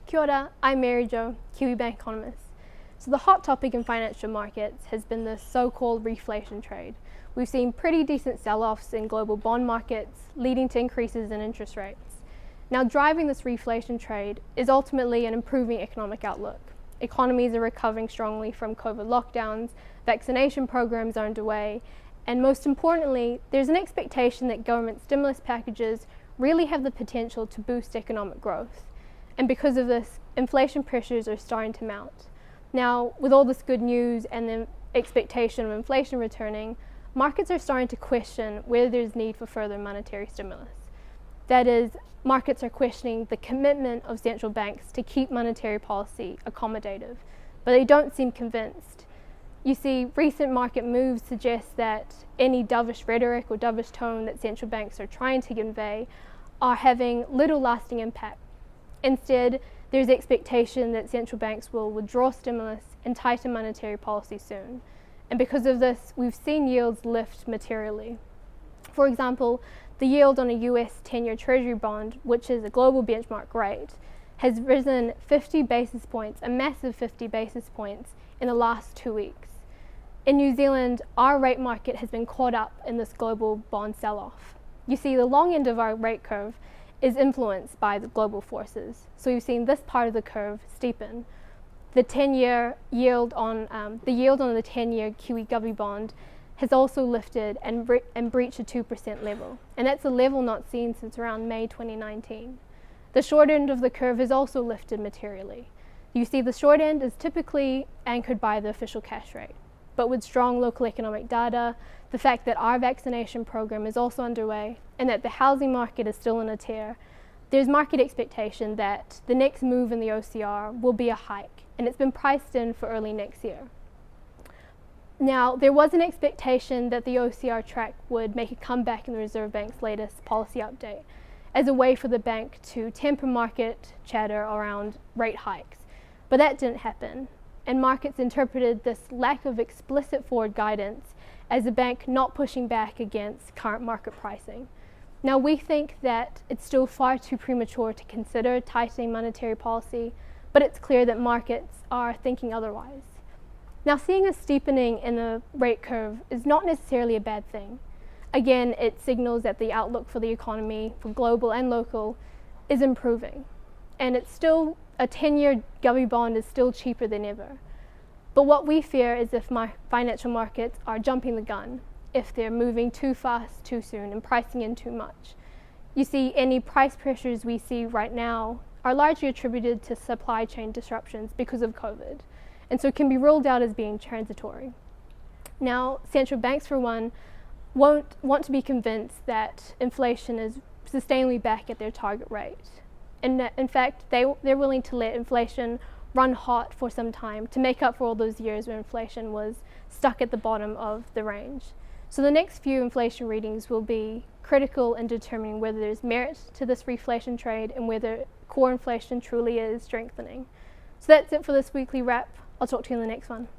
Kia ora, I'm Mary Jo, Kiwi Bank economist. So the hot topic in financial markets has been the so-called reflation trade. We've seen pretty decent sell-offs in global bond markets, leading to increases in interest rates. Now, driving this reflation trade is ultimately an improving economic outlook. Economies are recovering strongly from COVID lockdowns, vaccination programs are underway, and most importantly, there's an expectation that government stimulus packages really have the potential to boost economic growth. And because of this, inflation pressures are starting to mount. Now, with all this good news and the expectation of inflation returning, markets are starting to question whether there's need for further monetary stimulus. That is, markets are questioning the commitment of central banks to keep monetary policy accommodative, but they don't seem convinced. You see, recent market moves suggest that any dovish rhetoric or dovish tone that central banks are trying to convey are having little lasting impact. Instead, there's expectation that central banks will withdraw stimulus and tighten monetary policy soon. And because of this, we've seen yields lift materially. For example, the yield on a US 10-year Treasury bond, which is a global benchmark rate, has risen 50 basis points, a massive 50 basis points, in the last 2 weeks. In New Zealand, our rate market has been caught up in this global bond sell-off. You see, the long end of our rate curve is influenced by the global forces. So you've seen this part of the curve steepen. The 10-year yield on the 10-year Kiwi Govie bond has also lifted and breached a 2% level. And that's a level not seen since around May 2019. The short end of the curve has also lifted materially. You see, the short end is typically anchored by the official cash rate. But with strong local economic data, the fact that our vaccination program is also underway, and that the housing market is still in a tear, there's market expectation that the next move in the OCR will be a hike, and it's been priced in for early next year. Now, there was an expectation that the OCR track would make a comeback in the Reserve Bank's latest policy update as a way for the bank to temper market chatter around rate hikes, but that didn't happen. And markets interpreted this lack of explicit forward guidance as the bank not pushing back against current market pricing. Now, we think that it's still far too premature to consider tightening monetary policy, but it's clear that markets are thinking otherwise. Now, seeing a steepening in the rate curve is not necessarily a bad thing. Again, it signals that the outlook for the economy, for global and local, is improving. And it's still, a 10-year Govie bond is still cheaper than ever. But what we fear is if financial markets are jumping the gun, if they're moving too fast, too soon, and pricing in too much. You see, any price pressures we see right now are largely attributed to supply chain disruptions because of COVID, and so can be ruled out as being transitory. Now, central banks, for one, won't want to be convinced that inflation is sustainably back at their target rate. And in fact, they're willing to let inflation run hot for some time to make up for all those years when inflation was stuck at the bottom of the range. So the next few inflation readings will be critical in determining whether there's merit to this reflation trade and whether core inflation truly is strengthening. So that's it for this weekly wrap. I'll talk to you in the next one.